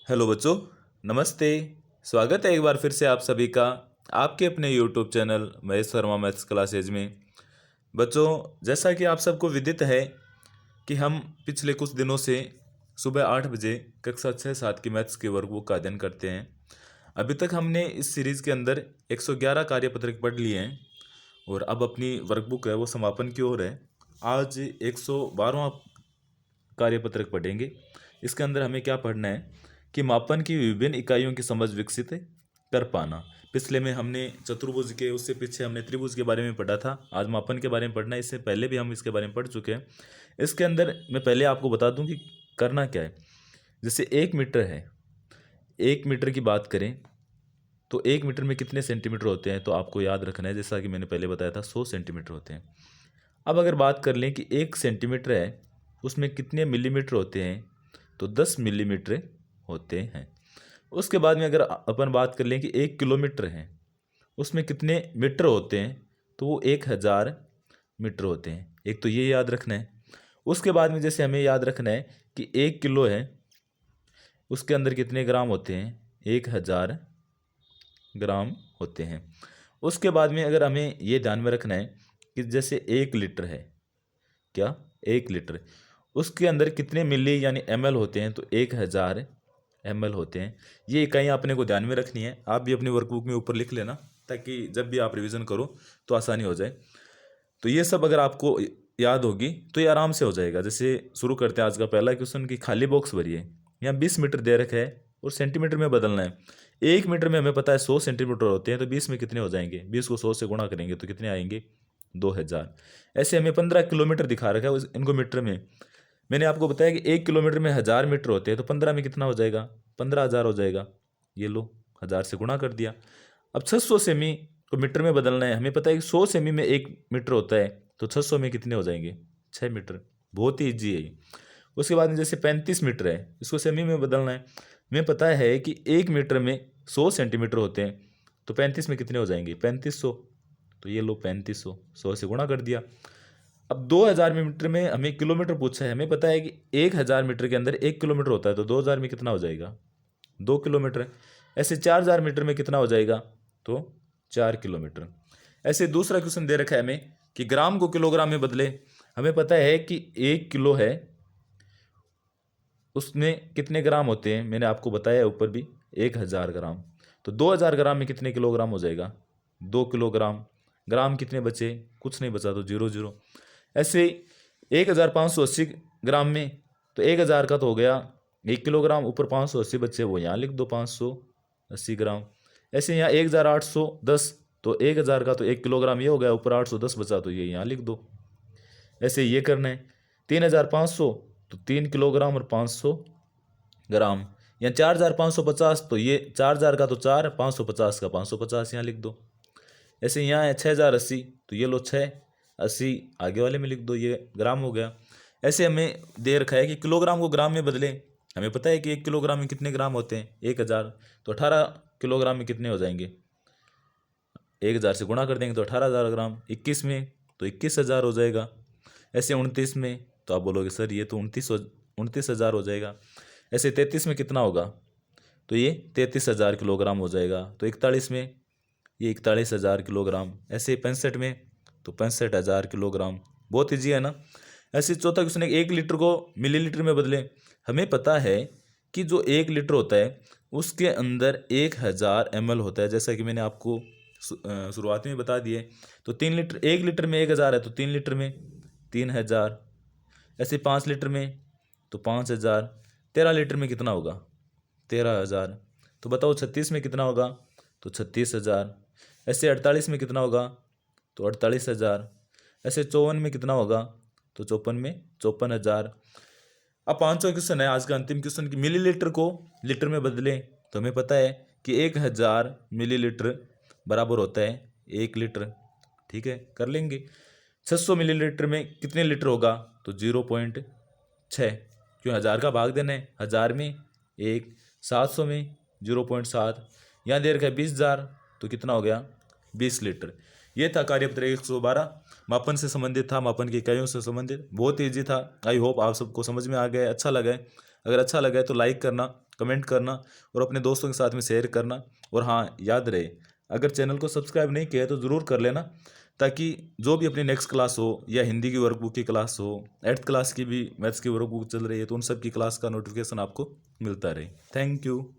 Hello बच्चों, नमस्ते। स्वागत है एक बार फिर से आप सभी का आपके अपने YouTube channel Mahesh Verma maths classes में। बच्चों, जैसा कि आप सबको विदित है कि हम पिछले कुछ दिनों से सुबह 8 बजे कक्षा 6-7 की मैथ्स के वर्कबुक का अध्ययन करते हैं। अभी तक हमने इस सीरीज़ के अंदर 111 कार्यपत्रक पढ़ लिए हैं और अब अपनी वर्कबुक है वो समापन की ओर है। आज 112वां कार्यपत्रक पढ़ेंगे। इसके अंदर हमें क्या पढ़ना है कि मापन की विभिन्न इकाइयों की समझ विकसित कर पाना। पिछले में हमने चतुर्भुज के, उससे पीछे हमने त्रिभुज के बारे में पढ़ा था। आज मापन के बारे में पढ़ना है। इससे पहले भी हम इसके बारे में पढ़ चुके हैं। इसके अंदर मैं पहले आपको बता दूं कि करना क्या है। जैसे 1 मीटर है, 1 मीटर की बात करें तो 1 मीटर में कितने सेंटीमीटर होते हैं, तो आपको याद रखना है, जैसा कि मैंने पहले बताया था 100 सेंटीमीटर होते हैं। अब अगर बात कर लें कि 1 सेंटीमीटर है, उसमें कितने मिलीमीटर होते हैं, तो 10 मिलीमीटर होते हैं। उसके बाद में अगर अपन बात कर लें कि 1 किलोमीटर है, उसमें कितने मीटर होते हैं, तो वो 1000 मीटर होते हैं। एक तो ये याद रखना है। उसके बाद में जैसे हमें याद रखना है कि 1 किलो है, उसके अंदर कितने ग्राम होते हैं, 1000 ग्राम होते हैं। उसके बाद में अगर हमें ये ध्यान में रखना है कि जैसे 1 लीटर है, क्या 1 लीटर, उसके अंदर कितने मिली यानी ml होते हैं, तो 1000 ml होते हैं। ये इकाइयाँ अपने को ध्यान में रखनी है। आप भी अपनी वर्कबुक में ऊपर लिख लेना, ताकि जब भी आप रिवीजन करो तो आसानी हो जाए। तो ये सब अगर आपको याद होगी तो ये आराम से हो जाएगा। जैसे शुरू करते हैं आज का पहला क्वेश्चन की खाली बॉक्स भरिए। यहाँ 20 मीटर दे रखा है और सेंटीमीटर में बदलना है। 1 मीटर में हमें पता है 100 सेंटीमीटर होते हैं, तो 20 में कितने हो जाएंगे, 20 को 100 से गुणा करेंगे तो कितने आएंगे, 2000। ऐसे हमें 15 किलोमीटर दिखा रखा है इनको मीटर में। मैंने आपको बताया कि 1 किलोमीटर में 1000 मीटर होते हैं, तो 15 में कितना हो जाएगा, 15,000 हो जाएगा। ये लो, 1000 से गुणा कर दिया। अब 600 सेमी को मीटर में बदलना है। हमें पता है कि 100 सेमी में 1 मीटर होता है, तो 600 में कितने हो जाएंगे, 6 मीटर। बहुत ही ईजी है ये। उसके बाद में जैसे 35 मीटर है, इसको सेमी में बदलना है। हमें पता है कि 1 मीटर में 100 सेंटीमीटर होते हैं, तो 35 में कितने हो जाएंगे, 3500। तो ये लो 3500, 100 से गुणा कर दिया। अब 2000 मीटर में हमें किलोमीटर पूछा है। हमें पता है कि 1000 मीटर के अंदर 1 किलोमीटर होता है, तो 2000 में कितना हो जाएगा, 2 किलोमीटर। ऐसे 4000 मीटर में कितना हो जाएगा, तो 4 किलोमीटर। ऐसे दूसरा क्वेश्चन दे रखा है हमें कि ग्राम को किलोग्राम में बदले। हमें पता है कि 1 किलो है, उसमें कितने ग्राम होते हैं, मैंने आपको बताया ऊपर भी, 1000 ग्राम। तो 2000 ग्राम में कितने किलोग्राम हो जाएगा, 2 किलोग्राम। ग्राम कितने बचे, कुछ नहीं बचा, तो 0 0। ऐसे 1580 ग्राम में, तो 1000 का तो हो गया 1 किलोग्राम, ऊपर 580 बचे, वो यहाँ लिख दो 580 ग्राम। ऐसे यहाँ 1810, तो 1000 का तो 1 किलोग्राम ये हो गया, ऊपर 810 बचा, तो ये यहाँ लिख दो। ऐसे ये करना है। 3500, तो 3 किलोग्राम और 500 ग्राम। या 4550, तो ये 4000 का तो 4, 550 का 550 यहाँ लिख दो। ऐसे यहाँ है 6080, तो ये लो 680 आगे वाले में लिख दो, ये ग्राम हो गया। ऐसे हमें दे रखा है कि किलोग्राम को ग्राम में बदले। हमें पता है कि 1 किलोग्राम में कितने ग्राम होते हैं, 1000, तो 18 किलोग्राम में कितने हो जाएंगे, 1000 से गुणा कर देंगे तो 18,000 ग्राम। 21 में तो 21,000 हो जाएगा। ऐसे 29 में तो आप बोलोगे सर ये तो 29,000 हो जाएगा। ऐसे 33 में कितना होगा, तो ये 33,000 किलोग्राम हो जाएगा। तो 41 में ये 41,000 किलोग्राम। ऐसे 65 में तो 65,000 किलोग्राम। बहुत ईजी है ना। ऐसे चौथा क्वेश्चन है, 1 लीटर को मिलीलीटर में बदले। हमें पता है कि जो 1 लीटर होता है उसके अंदर 1000 ml होता है, जैसा कि मैंने आपको शुरुआत में बता दिए। तो 3 लीटर, 1 लीटर में 1000 है, तो 3 लीटर में 3000। ऐसे 5 लीटर में तो 5000। 13 लीटर में कितना होगा, 13,000। तो बताओ 36 में कितना होगा, तो 36,000। ऐसे 48 में कितना होगा, तो 48,000। ऐसे 54 में कितना होगा, तो 54 में 54,000। अब पांचवा क्वेश्चन है आज का अंतिम क्वेश्चन कि मिलीलीटर को लीटर में बदलें। तो हमें पता है कि 1000 मिलीलीटर बराबर होता है 1 लीटर। ठीक है, कर लेंगे। 600 मिलीलीटर में कितने लीटर होगा, तो 0.6, क्यों 1000 का भाग देना है, 1000 में 1, 700 में 0.7, यहाँ दे रखा है 20,000, तो कितना हो गया, 20 लीटर। ये था कार्यपत्र 112, मापन से संबंधित था, मापन की इकाइयों से संबंधित। बहुत ईजी था। आई होप आप सबको समझ में आ गया, अच्छा लगा है। अगर अच्छा लगा है तो लाइक करना, कमेंट करना और अपने दोस्तों के साथ में शेयर करना। और हाँ, याद रहे, अगर चैनल को सब्सक्राइब नहीं किया है तो ज़रूर कर लेना, ताकि जो भी अपनी नेक्स्ट क्लास हो या हिंदी की वर्कबुक की क्लास हो, 8th क्लास की भी मैथ्स की वर्कबुक चल रही है, तो उन सब की क्लास का नोटिफिकेशन आपको मिलता रहे। Thank you.